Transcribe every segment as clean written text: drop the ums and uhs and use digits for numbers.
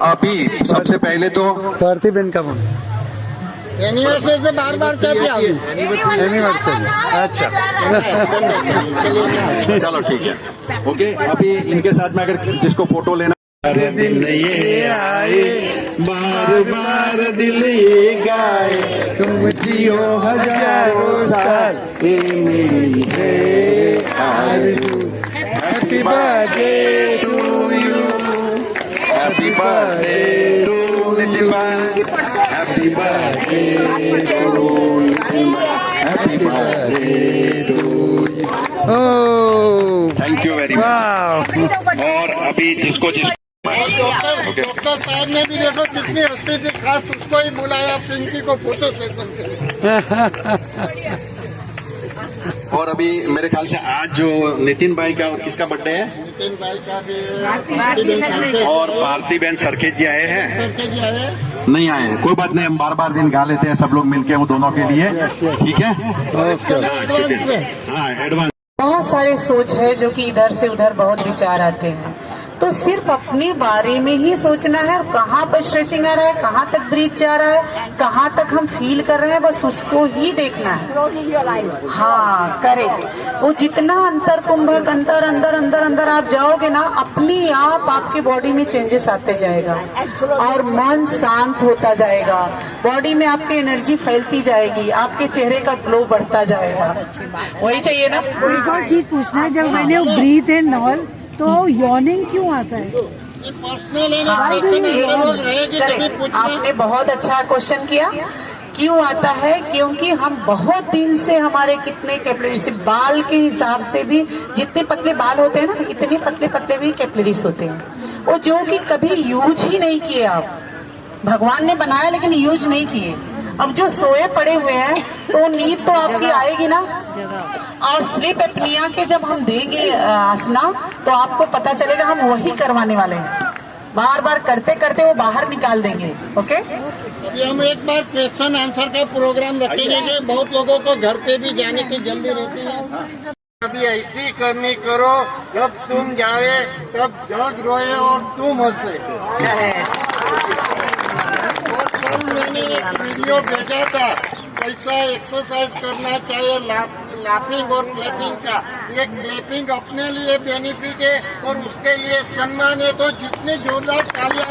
अभी सबसे पहले तो पार्थिबेन का फोन एनिवर्सरी से बार बार कहते हैं एनिवर्सरी। अच्छा चलो ठीक है, ओके। अभी इनके साथ में अगर जिसको फोटो लेना, दिन ये आए बार बार दिल ये गाए, तुम जियो हजारों साल, ये मेरी है आरज़ू। Happy birthday to you, happy birthday to Nitiba, happy birthday to, happy birthday to. Thank you very much. और अभी जिसको डॉक्टर साहब ने भी देखो कितनी हस्ती थी, खास उसको ही बुलाया पिंकी को फोटो सेशन के लिए। और अभी मेरे ख्याल से आज जो नितिन भाई का और किसका बर्थडे है, नितिन भाई का भी और पार्थिबेन सरखेज जी आए हैं, सरके जी आए। नहीं आए हैं, कोई बात नहीं, हम बार बार दिन गा लेते हैं सब लोग मिलके वो दोनों के लिए, ठीक है। हाँ एडवांस। बहुत सारे सोच है जो कि इधर से उधर बहुत विचार आते हैं, तो सिर्फ अपने बारे में ही सोचना है, कहाँ पर स्ट्रेचिंग आ रहा है, कहाँ तक ब्रीथ जा रहा है, कहाँ तक हम फील कर रहे हैं, बस उसको ही देखना है। हाँ करेक्ट। वो जितना अंतर कुंभक अंदर अंदर अंदर अंदर आप जाओगे ना, अपने आप आपके बॉडी में चेंजेस आते जाएगा और मन शांत होता जाएगा, बॉडी में आपकी एनर्जी फैलती जाएगी, आपके चेहरे का ग्लो बढ़ता जाएगा। वही चाहिए ना। एक और चीज पूछना है, जब मैंने ब्रीथ एंड ऑल तो यॉर्निंग क्यों आता है? आपने बहुत अच्छा क्वेश्चन किया। क्यों आता है? क्योंकि हम बहुत दिन से हमारे कितने कैपिलरीज, बाल के हिसाब से भी जितने पतले बाल होते हैं ना, इतने पतले पतले भी कैपिलरीज होते हैं, वो जो कि कभी यूज ही नहीं किए आप। भगवान ने बनाया लेकिन यूज नहीं किए। अब जो सोए पड़े हुए हैं तो नींद तो आपकी आएगी ना, और स्लीप एपनिया के जब हम देंगे आसना तो आपको पता चलेगा हम वही करवाने वाले हैं, बार बार करते करते वो बाहर निकाल देंगे। ओके, अभी हम एक बार क्वेश्चन आंसर का प्रोग्राम रखेंगे कि बहुत लोगों को घर पे भी जाने की जल्दी रहती है। अभी ऐसी करनी करो, जब तुम जाए तब जग रोए और तुम हंसे। मैंने एक वीडियो भेजा था, कैसा एक्सरसाइज करना चाहिए लाफिंग और क्लैपिंग का। ये क्लैपिंग अपने लिए बेनिफिट है और उसके लिए सम्मान है, तो जितने जोरदार तालियां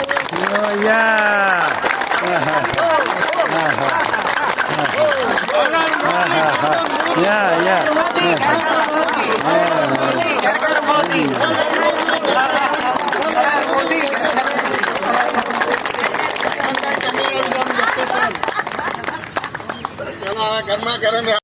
गर्मा गर्म है।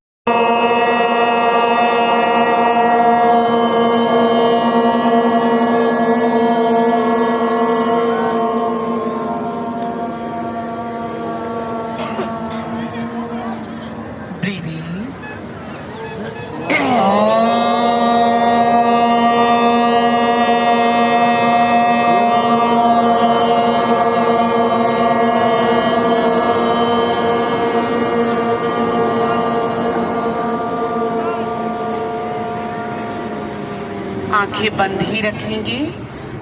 आंखें बंद ही रखेंगे।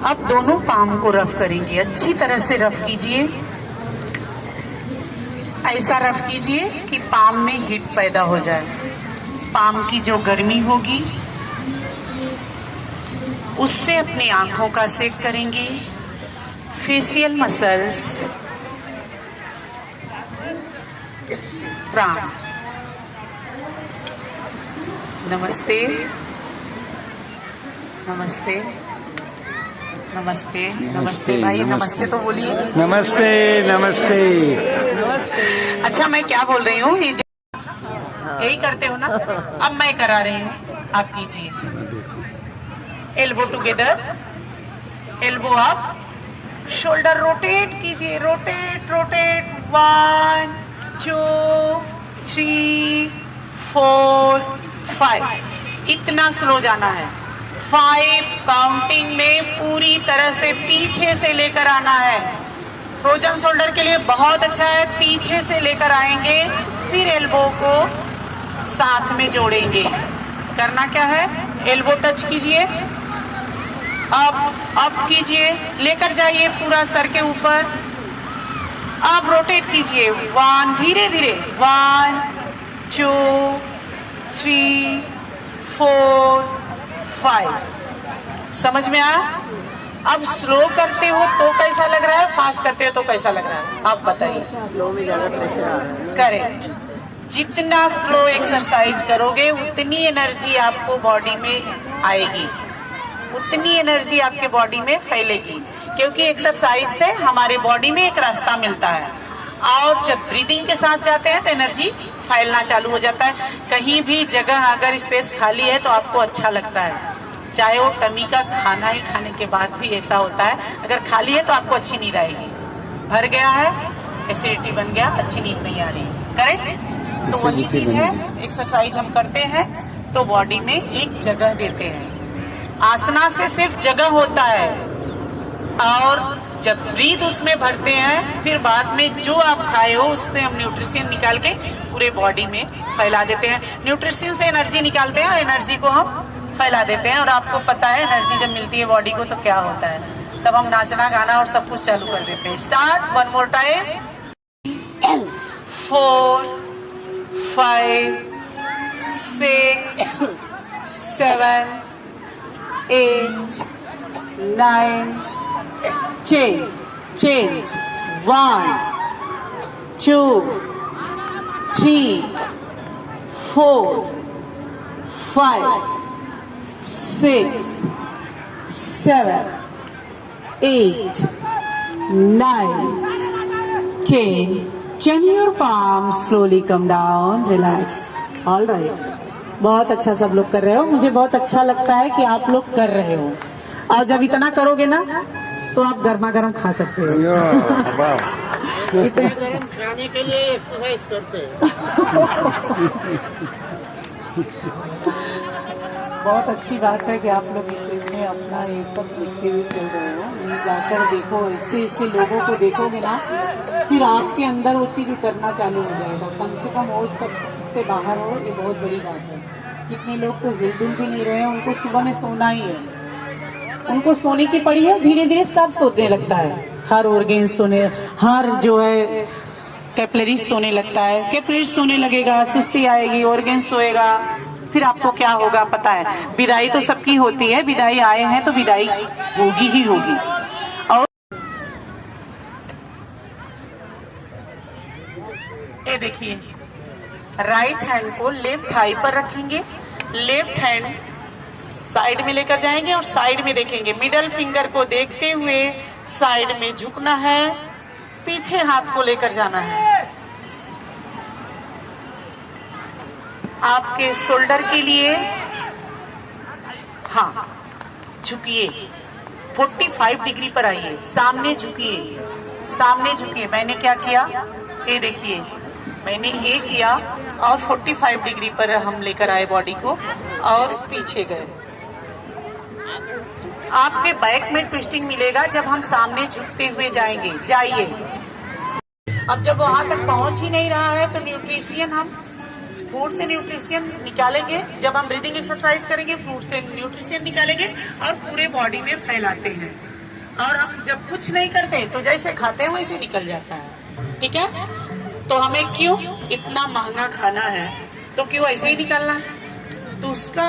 अब दोनों पाम को रफ करेंगे, अच्छी तरह से रफ कीजिए। ऐसा रफ कीजिए कि पाम में हीट पैदा हो जाए। पाम की जो गर्मी होगी उससे अपनी आंखों का सेक करेंगे। फेशियल मसल्स, प्राण। नमस्ते नमस्ते नमस्ते नमस्ते भाई, नमस्ते तो बोलिए। नमस्ते नमस्ते नमस्ते। अच्छा, मैं क्या बोल रही हूँ, यही करते हो ना? अब मैं करा रही हूँ, आप कीजिए। Elbow together, elbow up, shoulder rotate कीजिए, रोटेट रोटेट। 1 2 3 4 5। इतना स्लो जाना है। 5 काउंटिंग में पूरी तरह से पीछे से लेकर आना है। फ्रोजन शोल्डर के लिए बहुत अच्छा है, पीछे से लेकर आएंगे, फिर एल्बो को साथ में जोड़ेंगे। करना क्या है, एल्बो टच कीजिए, अब कीजिए, लेकर जाइए पूरा सर के ऊपर। अब रोटेट कीजिए, 1, धीरे धीरे, 1 2 3 4 5। समझ में आया? अब स्लो करते हो तो कैसा लग रहा है, फास्ट करते हो तो कैसा लग रहा है, आप बताइए। स्लो में ज्यादा प्रेशर आ रहा है। करेक्ट। जितना स्लो एक्सरसाइज करोगे उतनी एनर्जी आपको बॉडी में आएगी, उतनी एनर्जी आपके बॉडी में फैलेगी, क्योंकि एक्सरसाइज से हमारे बॉडी में एक रास्ता मिलता है। और जब ब्रीदिंग के साथ जाते हैं तो एनर्जी फैलना चालू हो जाता है। कहीं भी जगह अगर स्पेस खाली है तो आपको अच्छा लगता है, चाहे वो टमी का खाना ही खाने के बाद भी ऐसा होता है। अगर खाली है तो आपको अच्छी नींद आएगी, भर गया है, एसिडिटी बन गया, अच्छी नींद नहीं आ रही। करेक्ट? तो वही चीज है, एक्सरसाइज हम करते हैं तो बॉडी में एक जगह देते हैं। आसना से सिर्फ जगह होता है, और जब ब्रीथ उसमें भरते हैं फिर बाद में जो आप खाए हो उससे हम न्यूट्रिशन निकाल के पूरे बॉडी में फैला देते हैं। न्यूट्रिशन से एनर्जी निकालते हैं और एनर्जी को हम फैला देते हैं। और आपको पता है एनर्जी जब मिलती है बॉडी को तो क्या होता है, तब हम नाचना गाना और सब कुछ चालू कर देते हैं। Start, 1 more time, 4 5 6 7 8 9 change 1 2 3 4 5 6 7 8 9 10. Turn your palms, slowly come down, relax. All right. बहुत अच्छा सब लोग कर रहे हो, मुझे बहुत अच्छा लगता है कि आप लोग कर रहे हो। और जब इतना करोगे ना तो आप गर्मा गर्म खा सकते हो। गरम खाने के लिए एक्सरसाइज करते हैं। बहुत अच्छी बात है कि आप लोग इस में अपना ये सब देखते हुए चल रहे हो। ये जाकर देखो, इससे लोगों को देखोगे ना, फिर आपके अंदर वो चीज उतरना चालू हो जाएगा। कम से कम वो सब से बाहर हो, ये बहुत बड़ी बात है। कितने लोग तो हिलजुल भी नहीं रहे हैं, उनको सुबह में सोना ही है, उनको सोने की पड़ी है, धीरे धीरे सब सोने लगता है। हर ऑर्गेन सोने, हर जो है कैपिलरी सोने लगता है। कैपिलरी सोने लगेगा, सुस्ती आएगी, ऑर्गेन सोएगा, फिर आपको क्या होगा पता है? विदाई तो सबकी होती है, विदाई आए हैं तो विदाई होगी ही होगी। और ये देखिए, राइट हैंड को लेफ्ट थाई पर रखेंगे, लेफ्ट हैंड साइड में लेकर जाएंगे और साइड में देखेंगे। मिडल फिंगर को देखते हुए साइड में झुकना है, पीछे हाथ को लेकर जाना है। आपके शोल्डर के लिए हाँ झुकिए, 45 डिग्री पर आइए, सामने झुकिए, सामने झुकिए। मैंने क्या किया, ये देखिए, मैंने ये किया और 45 डिग्री पर हम लेकर आए बॉडी को और पीछे गए। आपके बैक में ट्विस्टिंग मिलेगा जब हम सामने झुकते हुए जाएंगे। जाइए। अब जब वहां तक पहुंच ही नहीं रहा है तो न्यूट्रिशन हम फूड से न्यूट्रिशन निकालेंगे। जब हम ब्रीदिंग एक्सरसाइज करेंगे फूड से न्यूट्रिशन निकालेंगे और पूरे बॉडी में फैलाते हैं। और हम जब कुछ नहीं करते तो जैसे खाते हैं वैसे निकल जाता है। ठीक है? तो हमें क्यों इतना महंगा खाना है तो क्यों ऐसे ही निकालना है? तो उसका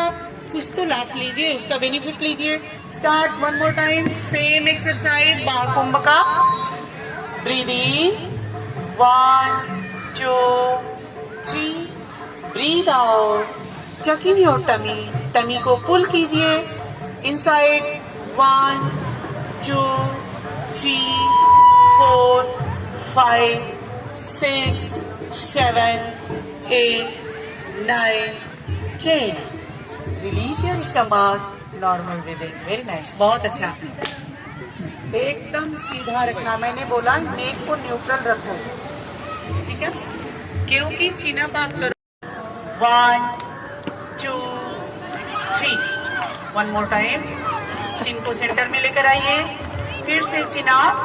कुछ तो लाभ लीजिए, उसका बेनिफिट लीजिए। Start, 1 more time, same exercise Mahakumbh का। Breathing, 1 2 3, breathe out, chuck in your tummy, tummy को पुल कीजिए inside, 1 2 3 4 5 6 7 8 9 10। Release your stomach, normal breathing, very nice, बहुत अच्छा। एकदम सीधा रखना, मैंने बोला नेक को न्यूट्रल रखो, ठीक है? क्योंकि चिन अप आप करो। 1 2 3, 1 मोर टाइम, चिन को सेंटर में लेकर आइए, फिर से chin up,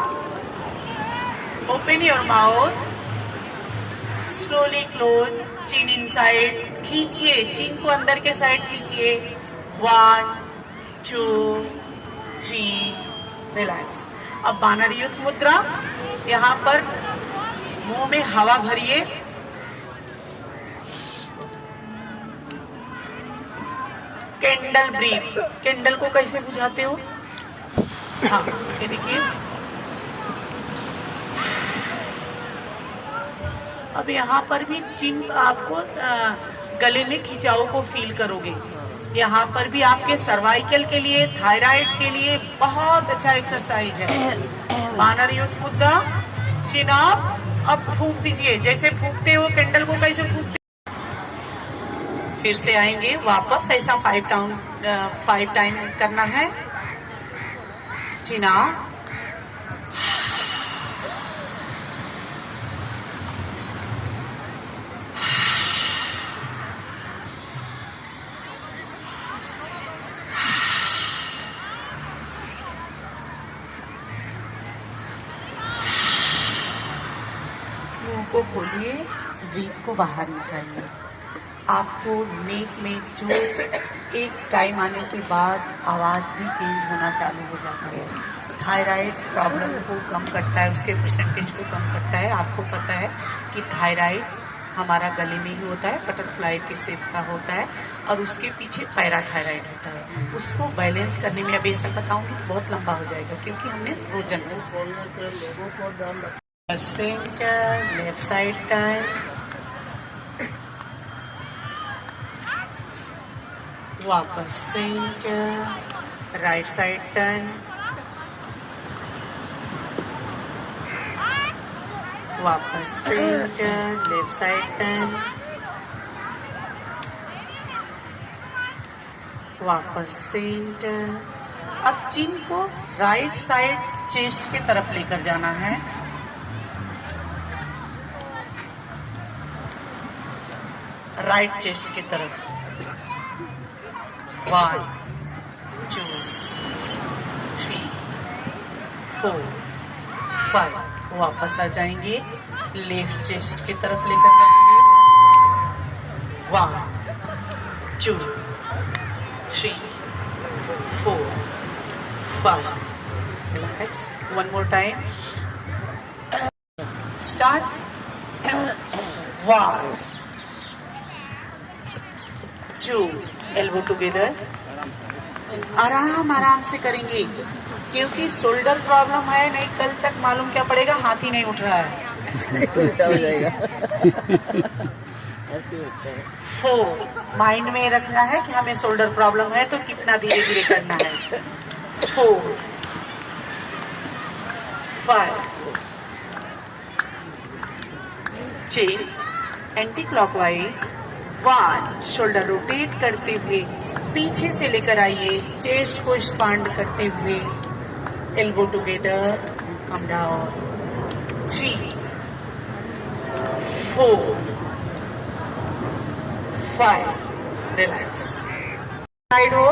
open your mouth, slowly close, chin inside, खींचिए, चिन को अंदर के साइड खींचिए, 1 2 3, रिलैक्स। अब बानरयुत मुद्रा, यहाँ पर मुंह में हवा भरिए, कैंडल ब्रीथ। कैंडल को कैसे बुझाते हो? हाँ, ये देखिए। अब यहाँ पर भी चिन आपको गले में खिंचाव को फील करोगे। यहाँ पर भी आपके सर्वाइकल के लिए, थायराइड के लिए बहुत अच्छा एक्सरसाइज है। बानरयुत मुद्रा, चिन अप। अब फूंक दीजिए, जैसे फूंकते हो कैंडल को, कैसे फूंकते हो? फिर से आएंगे वापस, ऐसा 5 टाइम करना है। चिन अप, मुंह को खोलिए, ब्रीथ को बाहर निकालिए। आपको नेक में जो एक टाइम आने के बाद आवाज़ भी चेंज होना चालू हो जाता है। थायराइड प्रॉब्लम को कम करता है, उसके परसेंटेज को कम करता है। आपको पता है कि थायराइड हमारा गले में ही होता है, बटरफ्लाई के शेप का होता है, और उसके पीछे पैराथायराइड होता है। उसको बैलेंस करने में, अब ये सब बताऊंगी तो बहुत लंबा हो जाएगा, क्योंकि हमने फ्रोजन बोलने से लोगों को ध्यान रखना। सेंटर, लेफ्ट साइड टर्न, वापस सेंटर, राइट साइड टर्न, वापस सेंटर, लेफ्ट साइड टर्न, वापस सेंटर। अब चिन को राइट साइड चेस्ट की तरफ लेकर जाना है। राइट चेस्ट की तरफ। 1, 2, 3, 4, 5। वापस आ जाएंगे, लेफ्ट चेस्ट की तरफ लेकर जाएंगे। 1, 2, 3, 4, 5। Relax. 1 more time. Start. 1, 2, elbow together. आराम आराम से करेंगे, क्योंकि शोल्डर प्रॉब्लम है, नहीं कल तक मालूम क्या पड़ेगा, हाथ ही नहीं उठ रहा है। 4, माइंड में रखना है कि हमें शोल्डर प्रॉब्लम है, तो कितना धीरे धीरे करना है। 4, 5, change anti clockwise. 1, shoulder rotate करते हुए पीछे से लेकर आइए, चेस्ट को एक्सपांड करते हुए, elbow together, come down. 3, 4, 5, relax. Side हो,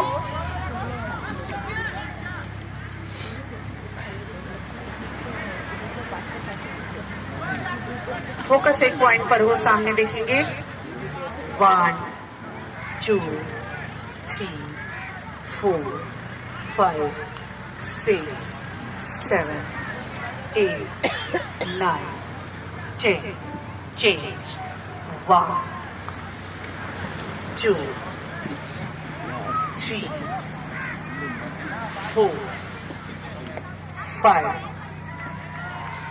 फोकस एक पॉइंट पर हो, सामने देखेंगे। 1, 2, 3, 4, 5, 6, 7, 8, 9, 10. Change. 1, 2, 3, 4, 5.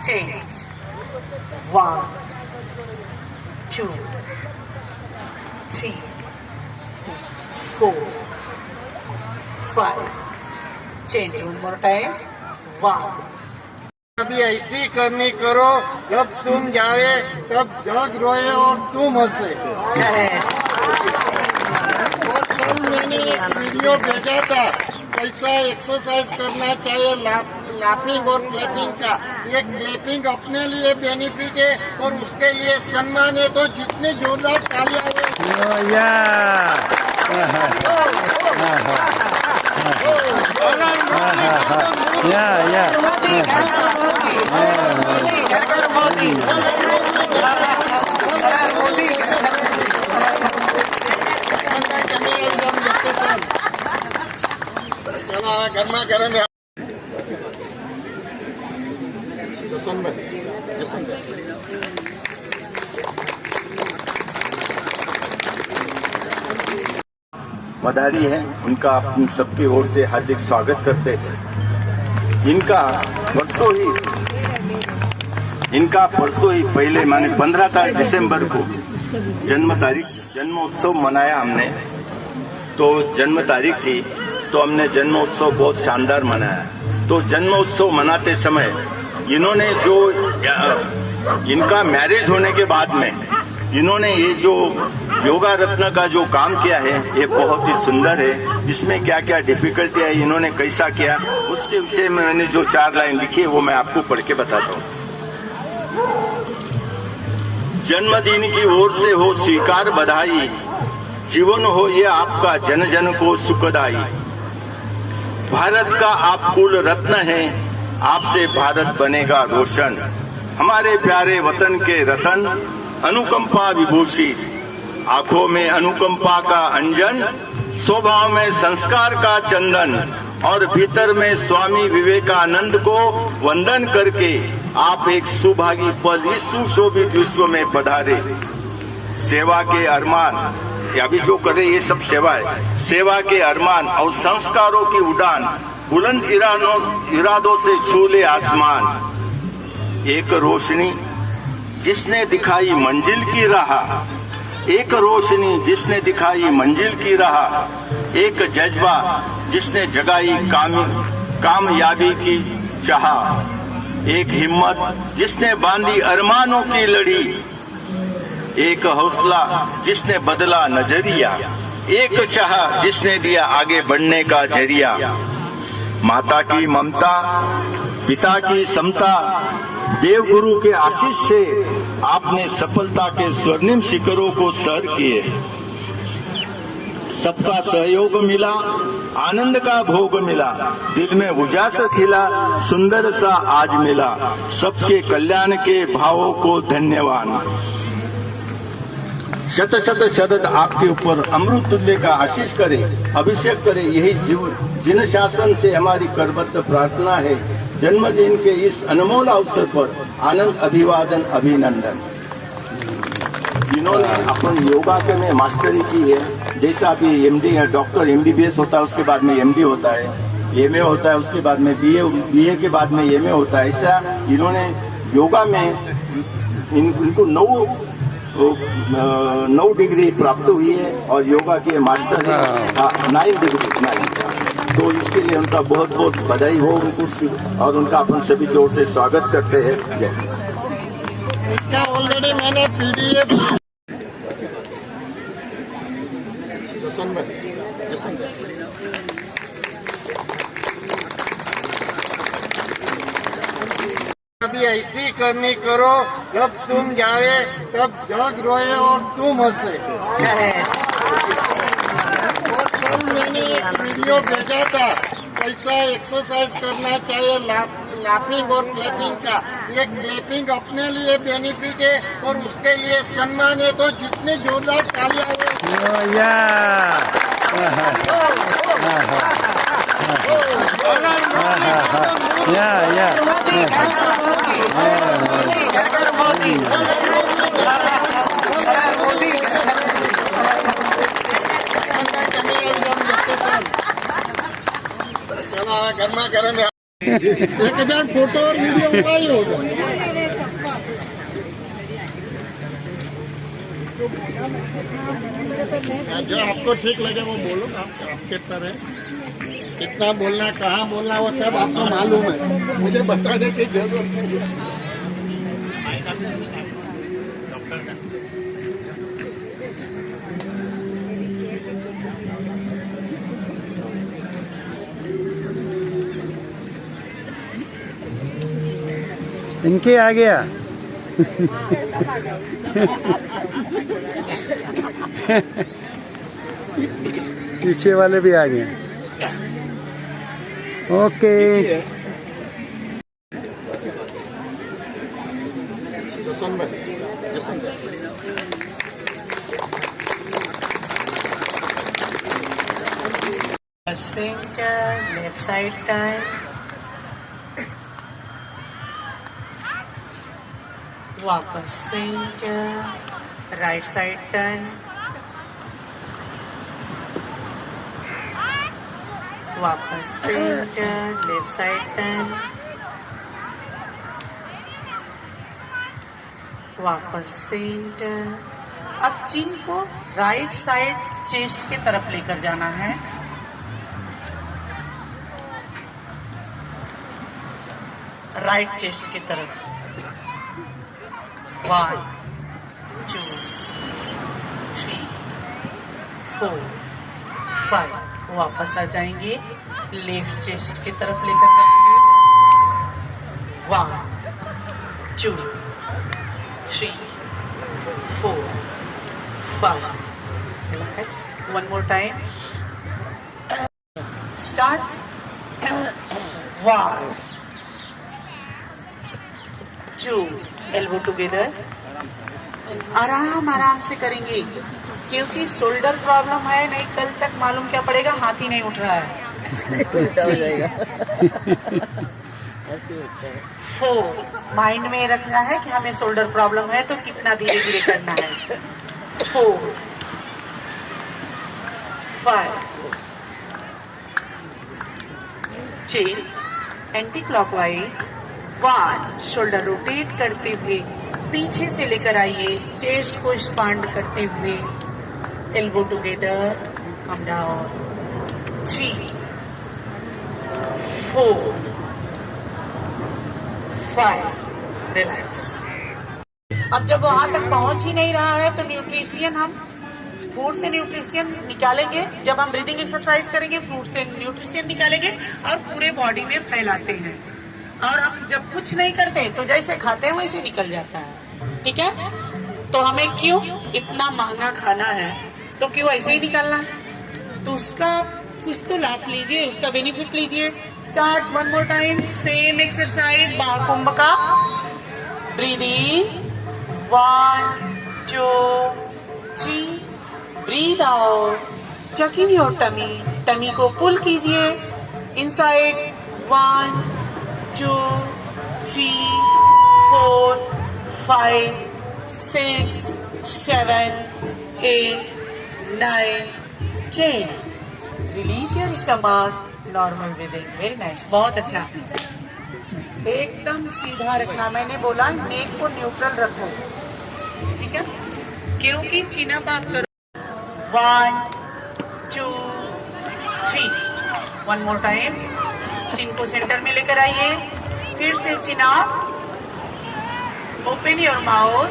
Change. 1, 2, 3, 4, 5. Change. One more time. 1. अभी ऐसी करनी करो, जब तुम जाए तब जग रोए और तुम हंसे। और कल मैंने एक वीडियो भेजा था, कैसा एक्सरसाइज करना चाहिए लाफिंग और क्लैपिंग का। ये क्लैपिंग अपने लिए बेनिफिट है और उसके लिए सम्मान है, तो जितने जोरदार तालियां गर्मा गर्म जसन भाई जसन भाई पधारी है उनका हम सबकी ओर से हार्दिक स्वागत करते हैं। इनका परसों ही पहले माने 15 दिसंबर को जन्मोत्सव मनाया हमने। तो जन्म तारीख थी तो हमने जन्मोत्सव बहुत शानदार मनाया। तो जन्मोत्सव मनाते समय इन्होंने जो इनका मैरिज होने के बाद में इन्होंने ये जो योगा रत्न का जो काम किया है ये बहुत ही सुंदर है। इसमें क्या क्या डिफिकल्टी है, इन्होंने कैसा किया, उसके विषय में मैंने जो 4 लाइन लिखी है वो मैं आपको पढ़ के बताता हूँ। जन्मदिन की ओर से हो स्वीकार बधाई, जीवन हो ये आपका जन जन को सुखदाई। भारत का आप कुल रत्न है, आपसे भारत बनेगा रोशन। हमारे प्यारे वतन के रतन, अनुकंपा विभूषित, आंखों में अनुकंपा का अंजन, स्वभाव में संस्कार का चंदन, और भीतर में स्वामी विवेकानंद को वंदन करके आप एक सुभागी पल इस सुशोभित विश्व में पधारे। सेवा के अरमान, या अभी जो करे ये सब सेवा है, सेवा के अरमान और संस्कारों की उड़ान बुलंद इरादों से छू ले आसमान। एक रोशनी जिसने दिखाई मंजिल की राह, एक रोशनी जिसने दिखाई मंजिल की राह, एक जज्बा जिसने जगाई कामयाबी की चाह, एक हिम्मत जिसने बांधी अरमानों की लड़ी, एक हौसला जिसने बदला नजरिया, एक चाह जिसने दिया आगे बढ़ने का जरिया। माता की ममता, पिता की समता, देव गुरु के आशीष से आपने सफलता के स्वर्णिम शिखरों को सर किए। सबका सहयोग मिला, आनंद का भोग मिला, दिल में उजास खिला, सुंदर सा आज मिला। सबके कल्याण के भावों को धन्यवाद। शत शत शरद आपके ऊपर अमृत तुल्य का आशीष करे, अभिषेक करे, यही जिन शासन से हमारी करबद्ध प्रार्थना है। जन्मदिन के इस अनमोल अवसर पर आनंद अभिवादन अभिनंदन। इन्होंने अपन योगा के में मास्टरी की है, जैसा अभी एमडी है, डॉक्टर MBBS होता है, उसके बाद में MD होता है, MA होता है, उसके बाद में BA के बाद में MA होता है। ऐसा इन्होंने योगा में इनको 9 डिग्री प्राप्त हुई है और योगा के मास्टर 9 डिग्री। तो इसके लिए उनका बहुत बहुत बधाई हो उनको, और उनका अपन सभी की ओर से स्वागत करते हैं। जय हिंद। इसका ऑलरेडी मैंने PDF जसन भाई अभी ऐसी करनी करो, जब तुम जाए तब जग रोए और तुम हंसे। कल मैंने एक वीडियो भेजा था, कैसा एक्सरसाइज करना चाहिए लाफिंग और क्लैपिंग का। ये क्लैपिंग अपने लिए बेनिफिट है और उसके लिए सम्मान है। तो जितनी जोरदार तालियां गर्मा गर्म 1000 फोटो और वीडियो हुआ ही होगा। जो आपको ठीक लगे वो बोलो, आपके तरह कितना बोलना, कहाँ बोलना, वो सब आपको मालूम है, मुझे बताने की जरूरत नहीं है। इनके आ गया। पीछे वाले भी आ गए। ओके जसन भाई Center, left side turn. वापस सेंटर, राइट साइड टर्न, वापस सेंटर, लेफ्ट साइड टर्न, वापस सेंटर। अब चिन को राइट साइड चेस्ट की तरफ लेकर जाना है। राइट चेस्ट की तरफ। 1 2 3 4 5। वापस आ जाएंगे, लेफ्ट चेस्ट की तरफ लेकर जाएंगे। 1 2 3 4 5। Relax. One more time. Start. 1 2। Elbow together. आराम आराम से करेंगे क्योंकि शोल्डर प्रॉब्लम है, नहीं कल तक मालूम क्या पड़ेगा, हाथ ही नहीं उठ रहा है। 4। माइंड में रखना है कि हमें शोल्डर प्रॉब्लम है तो कितना धीरे धीरे करना है। 4 5। Change anti clockwise. 1। Shoulder rotate करते हुए पीछे से लेकर आइए, चेस्ट को एक्सपांड करते हुए। Elbow together, come down. 3 4 5। Relax. अब जब वहां तक पहुंच ही नहीं रहा है तो न्यूट्रिशियन, हम फूड से न्यूट्रिशियन निकालेंगे। जब हम ब्रीदिंग एक्सरसाइज करेंगे फूड से न्यूट्रिशियन निकालेंगे और पूरे बॉडी में फैलाते हैं। और हम जब कुछ नहीं करते तो जैसे खाते हैं वैसे निकल जाता है। ठीक है, तो हमें क्यों इतना महंगा खाना है तो क्यों ऐसे ही निकालना है? तो उसका कुछ तो लाभ लीजिए, उसका बेनिफिट लीजिए। Start. 1 more time, same exercise Mahakumbh का। Breathing. 1 2 3। Breathe out, chuck in your tummy. Tummy को पुल कीजिए inside. 1 2 3 4 5 6 7 8 9 10। Release your stomach. Normal breathing. Very nice, बहुत अच्छा। एकदम सीधा रखना। मैंने बोला नेक को न्यूट्रल रखो, ठीक है, क्योंकि चिन अप आप करो। 1 2 3। 1 मोर टाइम। चिन को सेंटर में लेकर आइए, फिर से chin up. Open your mouth,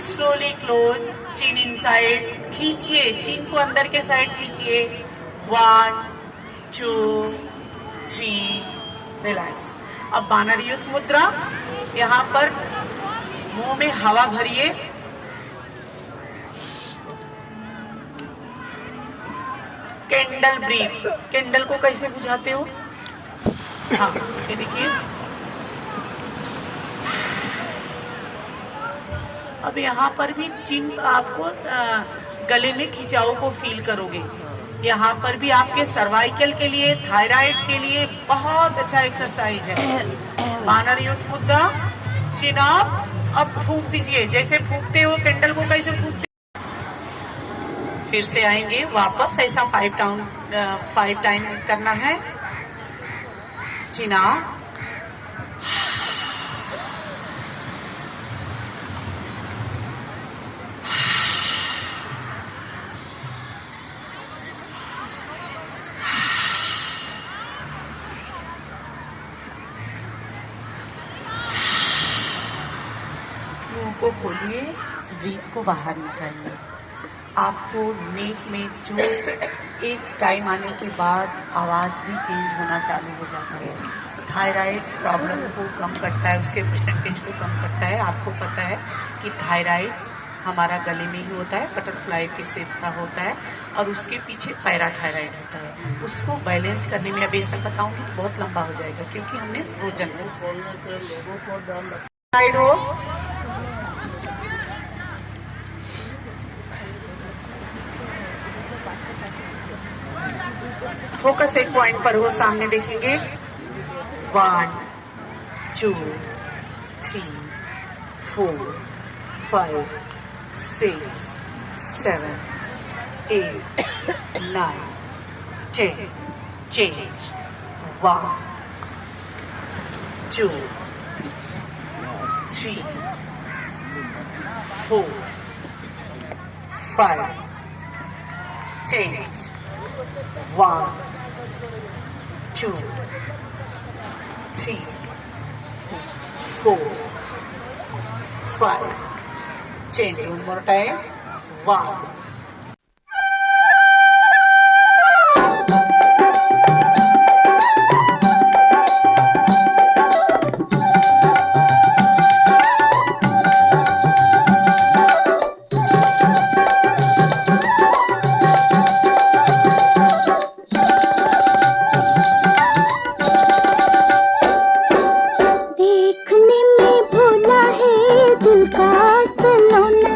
slowly close. Chin inside, खींचिए चिन को अंदर के साइड खींचिए। 1 2 3। रिलैक्स। अब बानर युद्ध मुद्रा। यहाँ पर मुंह में हवा भरिए। Candle breathe. कैंडल को कैसे बुझाते हो? हाँ, ये देखिए। अब यहाँ पर भी चिन आपको गले में खिंचाव को फील करोगे। यहाँ पर भी आपके सर्वाइकल के लिए, थायराइड के लिए बहुत अच्छा एक्सरसाइज है। बानर युद्ध मुद्रा। चिन अप। अब फूंक दीजिए, जैसे फूंकते हो कैंडल को, कैसे फूंकते हो? फिर से आएंगे वापस, ऐसा 5 टाइम करना है। चिन अप। को खोलिए, ब्रीथ को बाहर निकालिए। आपको नेक में जो एक टाइम आने के बाद आवाज़ भी चेंज होना चालू हो जाता है। थायराइड प्रॉब्लम को कम करता है, उसके परसेंटेज को कम करता है। आपको पता है कि थायराइड हमारा गले में ही होता है, बटरफ्लाई के शेप का होता है, और उसके पीछे पैराथायराइड होता है। उसको बैलेंस करने में, अब ये सब बताऊंगी तो बहुत लंबा हो जाएगा क्योंकि हमने फ्रोजन खोलने से लोगों को डर लगता थायराइड हो। फोकस एक पॉइंट पर हो, सामने देखेंगे। 1 2 3 4, 5, 6, 7, 8, 9, 10. Change. 1, 2, 3, 4, 5. Change. 1, 2, 3, 4, 5. Change one more time. 1. देखने में भोला है दिल का सलोना,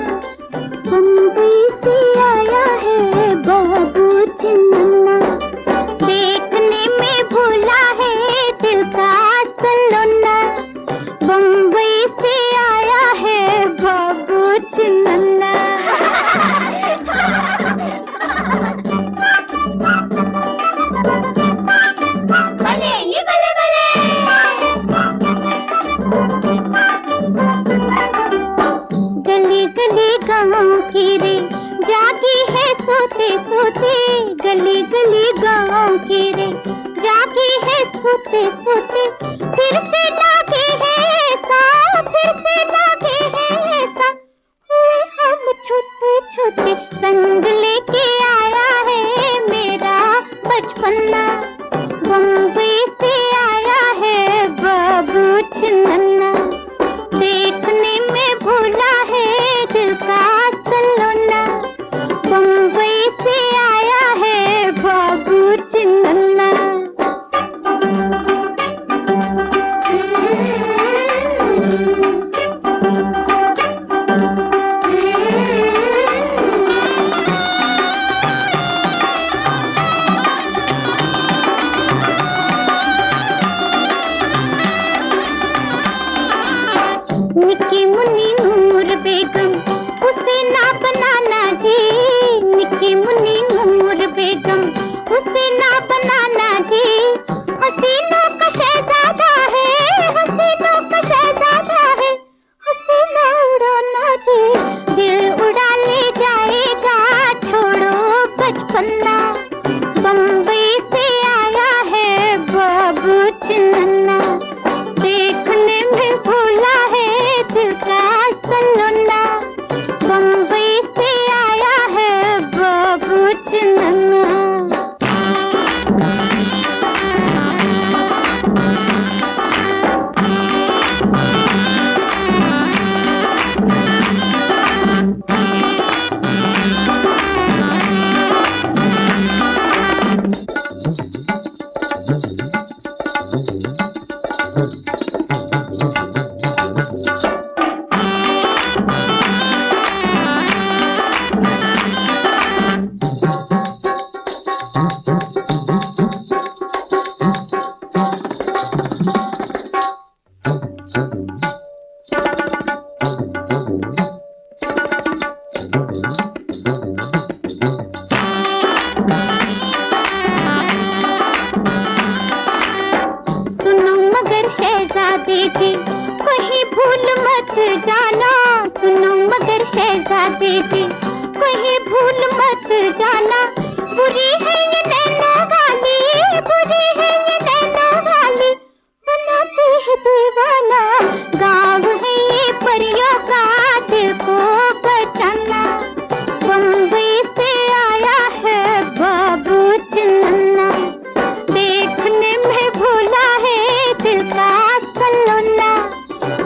बम्बई से आया है बाबू चिन्ना। देखने में भोला है दिल का सलोना, बम्बई से आया है बाबू चिन्ना। गली गली गाँव की रे जागी है सोते सोते, गली गली गाँव की रे जागी है सोते सोते। फिर से लागे है ऐसा, फिर से लागे है ऐसा, हुए हम छोटे छोटे। संग लेके आया है मेरा बचपना, बम्बई से आया है बाबू चिन्ना। देखने में भोला है दिल का सलोना, बम्बई से आया है बाबू चिन्ना। निकी मुन्नी नूर बेगम उसे ना बनाना जी, निकी मुन्नी नूर बेगम उसे ना बनाना जी। हसीनों का शहजादा है, हसीनों का शहजादा है, हसीना उड़ाना जी। दिल उड़ा ले जाएगा छोड़ो बचपना, बम्बई से आया है बाबू चिन्ना। देखने में भोला है दिल का सलोना, बम्बई से आया है बाबू चिन्ना। शहजादे जी कहीं भूल मत जाना, सुनो मगर शहजादे जी कहीं भूल मत जाना। बुरी है ये नैना वाली, बुरी है ये नैना वाली, बनाती है दीवाना। गाँव है ये परियों का दिल को बचाना, बम्बई से आया है बाबू चिन्ना। देखने में भोला है दिल का सलोना,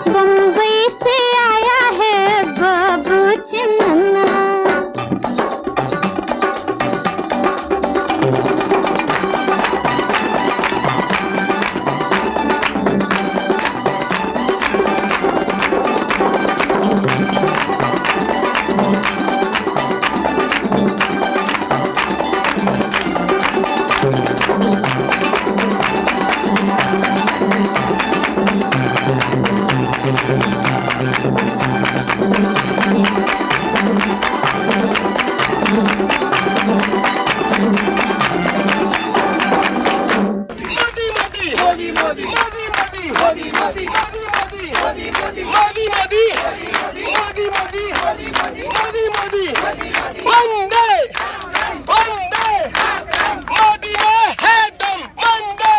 बम्बई से आया है बाबू चिन्ना। मोदी मोदी मोदी मोदी मोदी मोदी वंदे वंदे मोदी में है दम वंदे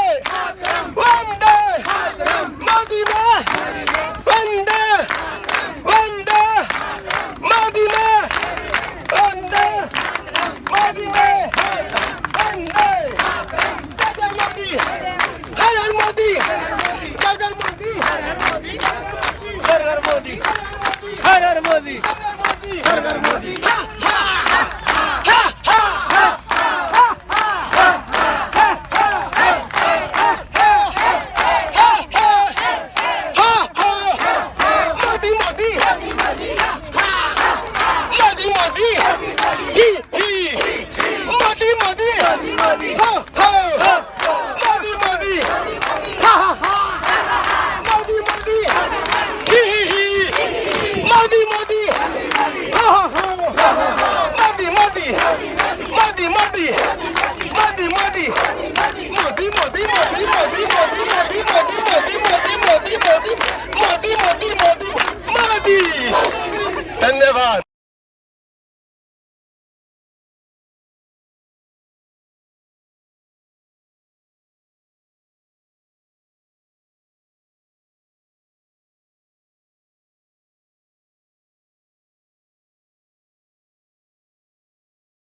वंदे मोदी में वंदे वंदे मोदी में वंदे मोदी में वंदे जय मोदी हर हर मोदी जय मोदी हर हर मोदी हर हर मोदी हर हर मोदी